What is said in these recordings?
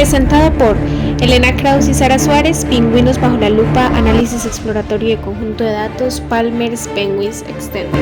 Presentado por Elena Kraus y Sara Suárez, Pingüinos bajo la lupa, análisis exploratorio de conjunto de datos, Palmer's Penguins Extended.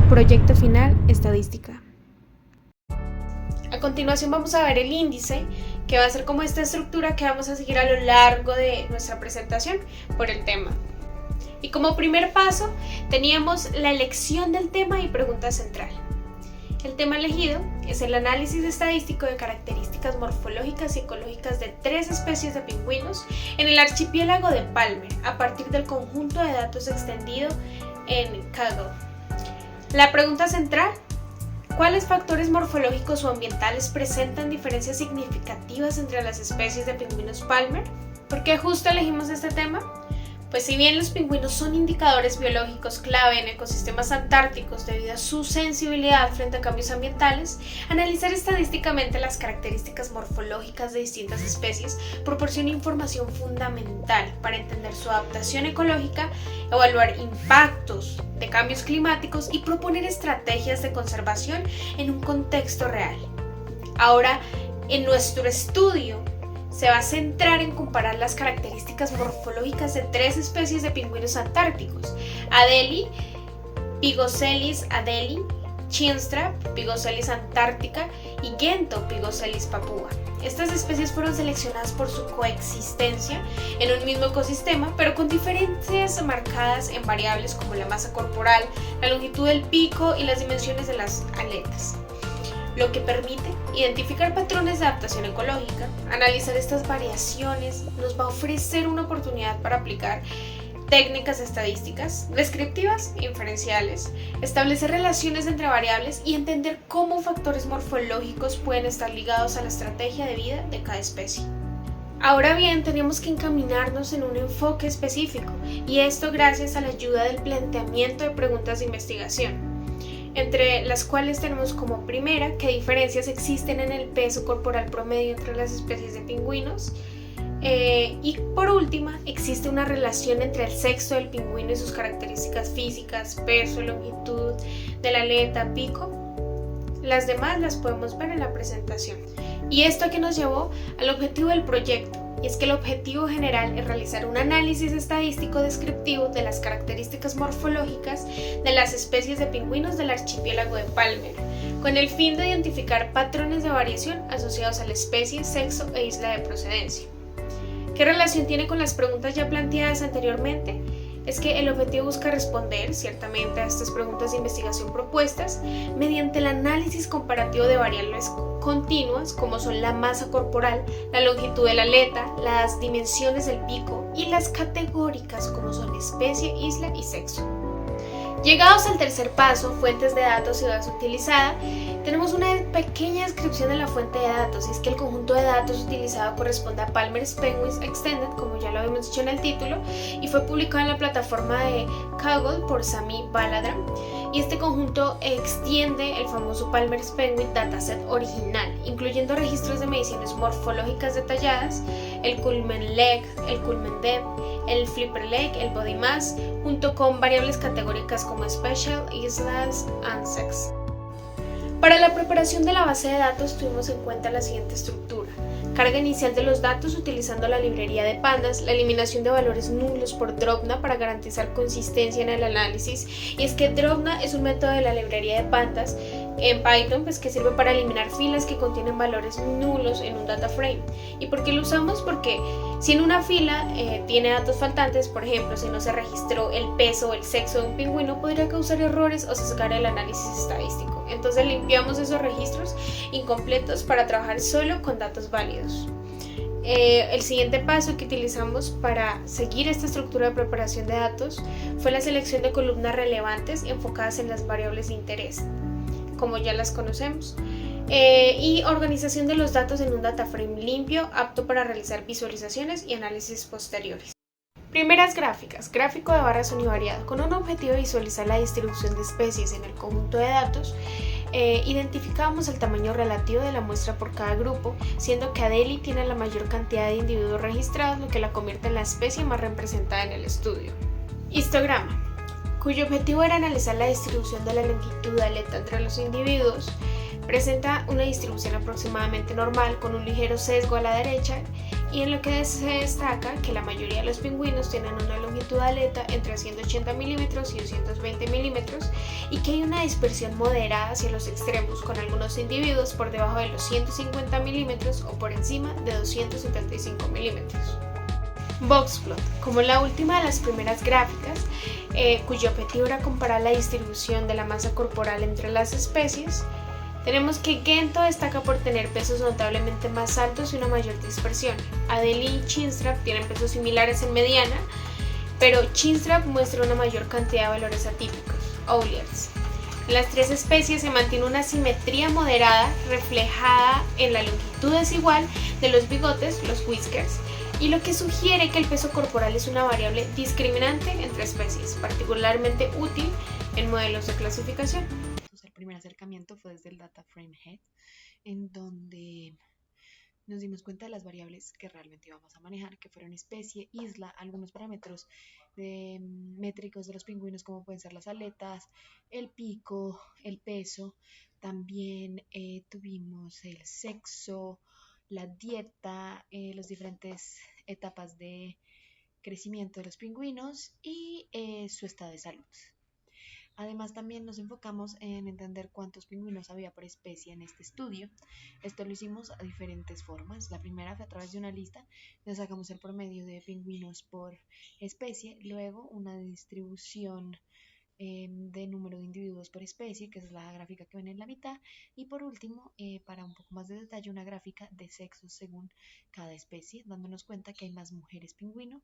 Proyecto final, estadística. A continuación vamos a ver el índice, que va a ser como esta estructura que vamos a seguir a lo largo de nuestra presentación por el tema. Y como primer paso teníamos la elección del tema y pregunta central. El tema elegido es el análisis estadístico de características morfológicas y ecológicas de 3 especies de pingüinos en el archipiélago de Palmer a partir del conjunto de datos extendido en Kaggle. La pregunta central: ¿cuáles factores morfológicos o ambientales presentan diferencias significativas entre las especies de pingüinos Palmer? ¿Por qué justo elegimos este tema? Pues si bien los pingüinos son indicadores biológicos clave en ecosistemas antárticos debido a su sensibilidad frente a cambios ambientales, analizar estadísticamente las características morfológicas de distintas especies proporciona información fundamental para entender su adaptación ecológica, evaluar impactos de cambios climáticos y proponer estrategias de conservación en un contexto real. Ahora, en nuestro estudio, se va a centrar en comparar las características morfológicas de 3 especies de pingüinos antárticos: Adelie, Pygocelis adelie, Chinstrap, Pygocelis antarctica y Gento, Pygocelis papúa. Estas especies fueron seleccionadas por su coexistencia en un mismo ecosistema, pero con diferencias marcadas en variables como la masa corporal, la longitud del pico y las dimensiones de las aletas, lo que permite identificar patrones de adaptación ecológica. Analizar estas variaciones nos va a ofrecer una oportunidad para aplicar técnicas estadísticas, descriptivas e inferenciales, establecer relaciones entre variables y entender cómo factores morfológicos pueden estar ligados a la estrategia de vida de cada especie. Ahora bien, tenemos que encaminarnos en un enfoque específico, y esto gracias a la ayuda del planteamiento de preguntas de investigación, entre las cuales tenemos como primera qué diferencias existen en el peso corporal promedio entre las especies de pingüinos, y por última, existe una relación entre el sexo del pingüino y sus características físicas, peso, longitud de la aleta, pico. Las demás las podemos ver en la presentación. Y esto que nos llevó al objetivo del proyecto, y es que el objetivo general es realizar un análisis estadístico descriptivo de las características morfológicas de las especies de pingüinos del archipiélago de Palmer, con el fin de identificar patrones de variación asociados a la especie, sexo e isla de procedencia. ¿Qué relación tiene con las preguntas ya planteadas anteriormente? Es que el objetivo busca responder ciertamente a estas preguntas de investigación propuestas mediante el análisis comparativo de variables continuas como son la masa corporal, la longitud de la aleta, las dimensiones del pico, y las categóricas como son especie, isla y sexo. Llegados al tercer paso, fuentes de datos y base utilizada, tenemos una pequeña descripción de la fuente de datos, y es que el conjunto de datos utilizado corresponde a Palmer's Penguins Extended, como ya lo habíamos dicho en el título, y fue publicado en la plataforma de Kaggle por Sami Baladram, y este conjunto extiende el famoso Palmer's Penguin Dataset original, incluyendo registros de mediciones morfológicas detalladas, el culmen leg, el culmen depth, el flipper leg, el body mass, junto con variables categóricas como special, islas and sex. Para la preparación de la base de datos tuvimos en cuenta la siguiente estructura: carga inicial de los datos utilizando la librería de pandas, la eliminación de valores nulos por Drobna para garantizar consistencia en el análisis, y es que Drobna es un método de la librería de pandas en Python que sirve para eliminar filas que contienen valores nulos en un data frame. ¿Y por qué lo usamos? Porque si en una fila tiene datos faltantes, por ejemplo, si no se registró el peso o el sexo de un pingüino, podría causar errores o sesgar el análisis estadístico. Entonces limpiamos esos registros incompletos para trabajar solo con datos válidos. El siguiente paso que utilizamos para seguir esta estructura de preparación de datos fue la selección de columnas relevantes enfocadas en las variables de interés, como ya las conocemos, y organización de los datos en un data frame limpio, apto para realizar visualizaciones y análisis posteriores. Primeras gráficas: gráfico de barras univariado. Con un objetivo de visualizar la distribución de especies en el conjunto de datos, identificamos el tamaño relativo de la muestra por cada grupo, siendo que Adelie tiene la mayor cantidad de individuos registrados, lo que la convierte en la especie más representada en el estudio. Histograma, cuyo objetivo era analizar la distribución de la longitud de aleta entre los individuos, Presenta una distribución aproximadamente normal con un ligero sesgo a la derecha y en lo que se destaca que la mayoría de los pingüinos tienen una longitud de aleta entre 180 milímetros y 220 milímetros y que hay una dispersión moderada hacia los extremos con algunos individuos por debajo de los 150 milímetros o por encima de 275 milímetros. Boxplot, como la última de las primeras gráficas, cuyo objetivo era comparar la distribución de la masa corporal entre las especies, tenemos que Gento destaca por tener pesos notablemente más altos y una mayor dispersión. Adelie y Chinstrap tienen pesos similares en mediana, pero Chinstrap muestra una mayor cantidad de valores atípicos, outliers. En las tres especies se mantiene una simetría moderada reflejada en la longitud desigual de los bigotes, los whiskers, y lo que sugiere que el peso corporal es una variable discriminante entre especies, particularmente útil en modelos de clasificación. El primer acercamiento fue desde el Data Frame Head, en donde nos dimos cuenta de las variables que realmente íbamos a manejar, que fueron especie, isla, algunos parámetros métricos de los pingüinos, como pueden ser las aletas, el pico, el peso. También tuvimos el sexo, la dieta, las diferentes etapas de crecimiento de los pingüinos y su estado de salud. Además, también nos enfocamos en entender cuántos pingüinos había por especie en este estudio. Esto lo hicimos a diferentes formas. La primera fue a través de una lista, nos sacamos el promedio de pingüinos por especie, luego una distribución de número de individuos por especie, que es la gráfica que ven en la mitad, y por último, para un poco más de detalle, una gráfica de sexos según cada especie, dándonos cuenta que hay más mujeres pingüino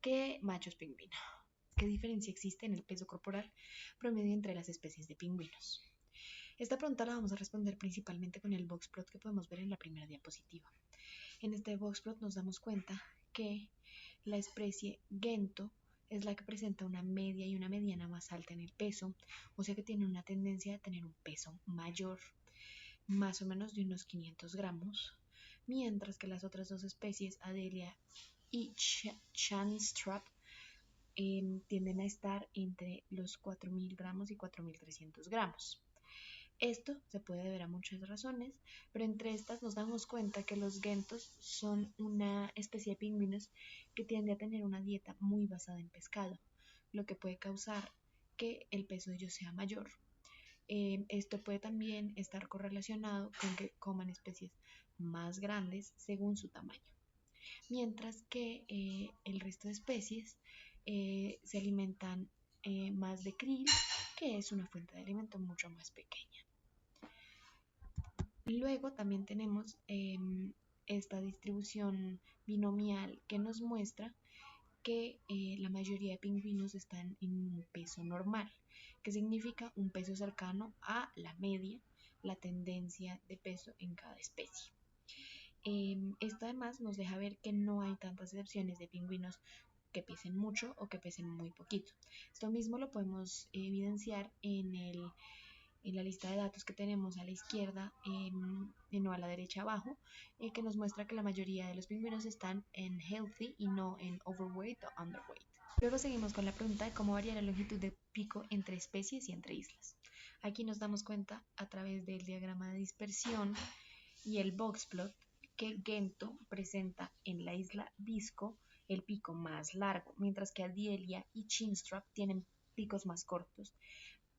que machos pingüino. ¿Qué diferencia existe en el peso corporal promedio entre las especies de pingüinos? Esta pregunta la vamos a responder principalmente con el boxplot que podemos ver en la primera diapositiva. En este boxplot nos damos cuenta que la especie Gento es la que presenta una media y una mediana más alta en el peso, o sea que tiene una tendencia a tener un peso mayor, más o menos de unos 500 gramos, mientras que las otras dos especies, Adelia y Chinstrap, tienden a estar entre los 4.000 gramos y 4.300 gramos. Esto se puede deber a muchas razones, pero entre estas nos damos cuenta que los gentos son una especie de pingüinos que tiende a tener una dieta muy basada en pescado, lo que puede causar que el peso de ellos sea mayor. Esto puede también estar correlacionado con que coman especies más grandes según su tamaño, mientras que el resto de especies se alimentan más de krill, que es una fuente de alimento mucho más pequeña. Luego también tenemos esta distribución binomial que nos muestra que la mayoría de pingüinos están en un peso normal, que significa un peso cercano a la media, la tendencia de peso en cada especie. Esto además nos deja ver que no hay tantas excepciones de pingüinos que pesen mucho o que pesen muy poquito. Esto mismo lo podemos evidenciar en la lista de datos que tenemos a la izquierda, no a la derecha abajo, que nos muestra que la mayoría de los pingüinos están en healthy y no en overweight o underweight. Luego seguimos con la pregunta de cómo varía la longitud de pico entre especies y entre islas. Aquí nos damos cuenta a través del diagrama de dispersión y el boxplot que Gento presenta en la isla Visco el pico más largo, mientras que Adelia y Chinstrap tienen picos más cortos,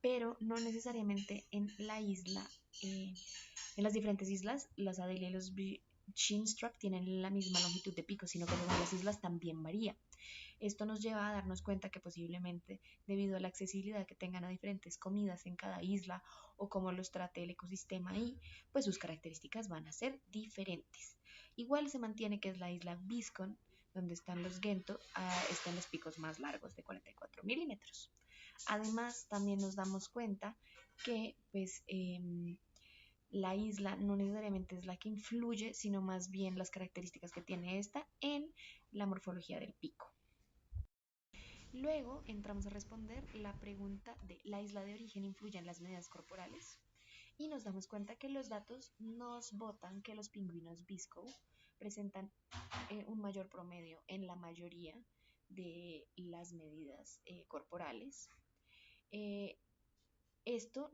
pero no necesariamente en la isla, en las diferentes islas, las Adelia y los Chinstrap tienen la misma longitud de pico, sino que en las islas también varía. Esto nos lleva a darnos cuenta que posiblemente, debido a la accesibilidad que tengan a diferentes comidas en cada isla o cómo los trate el ecosistema ahí, pues sus características van a ser diferentes. Igual se mantiene que es la isla Viscon, donde están los Gento, están los picos más largos de 44 milímetros. Además, también nos damos cuenta que pues, la isla no necesariamente es la que influye, sino más bien las características que tiene esta en la morfología del pico. Luego entramos a responder la pregunta de ¿la isla de origen influye en las medidas corporales? Y nos damos cuenta que los datos nos botan que los pingüinos Visco presentan un mayor promedio en la mayoría de las medidas corporales. Esto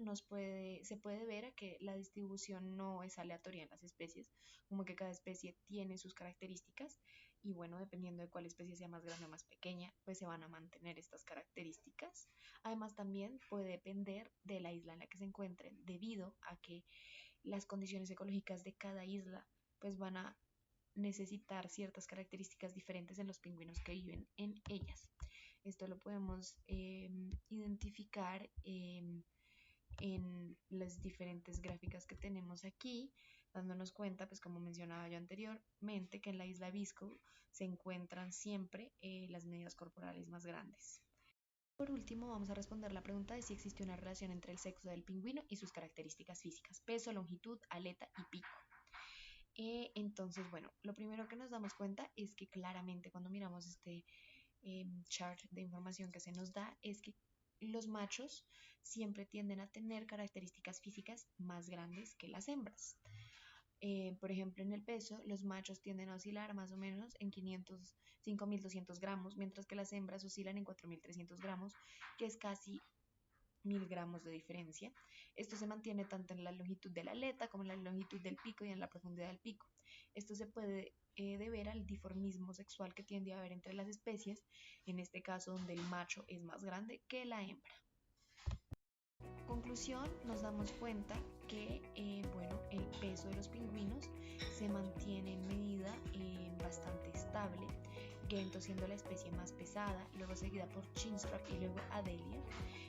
se puede ver a que la distribución no es aleatoria en las especies, como que cada especie tiene sus características y bueno, dependiendo de cuál especie sea más grande o más pequeña, pues se van a mantener estas características. Además también puede depender de la isla en la que se encuentren, debido a que las condiciones ecológicas de cada isla pues van a necesitar ciertas características diferentes en los pingüinos que viven en ellas. Esto lo podemos identificar en las diferentes gráficas que tenemos aquí, dándonos cuenta, pues como mencionaba yo anteriormente, que en la isla Visco se encuentran siempre las medidas corporales más grandes. Por último, vamos a responder la pregunta de si existe una relación entre el sexo del pingüino y sus características físicas: peso, longitud, aleta y pico. Entonces, bueno, lo primero que nos damos cuenta es que claramente cuando miramos este chart de información que se nos da es que los machos siempre tienden a tener características físicas más grandes que las hembras. Por ejemplo, en el peso, los machos tienden a oscilar más o menos en 5.200 gramos, mientras que las hembras oscilan en 4.300 gramos, que es casi 1.000 gramos de diferencia. Esto se mantiene tanto en la longitud de la aleta como en la longitud del pico y en la profundidad del pico. Esto se puede deber al dimorfismo sexual que tiende a haber entre las especies, en este caso donde el macho es más grande que la hembra. Conclusión, nos damos cuenta que bueno, el peso de los pingüinos se mantiene en medida bastante estable, Gento siendo la especie más pesada, luego seguida por Chinstrap y luego Adelia,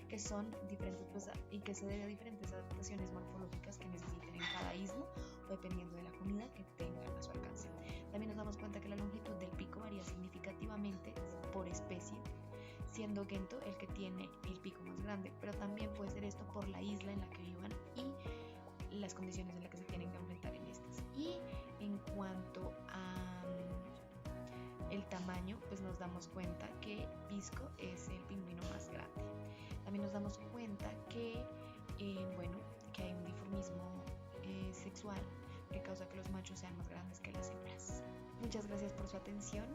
que son diferentes y que se debe a diferentes adaptaciones morfológicas que necesiten en cada isla o dependiendo de la comida que tengan a su alcance. También nos damos cuenta que la longitud del pico varía significativamente por especie, siendo Gento el que tiene el pico más grande, pero también puede ser esto por la isla en la que vivan y las condiciones en las que se tienen que enfrentar en estas. Y en cuanto a el tamaño, pues nos damos cuenta que Visco es el pingüino más grande. También nos damos cuenta que, bueno, que hay un dimorfismo sexual que causa que los machos sean más grandes que las hembras. Muchas gracias por su atención.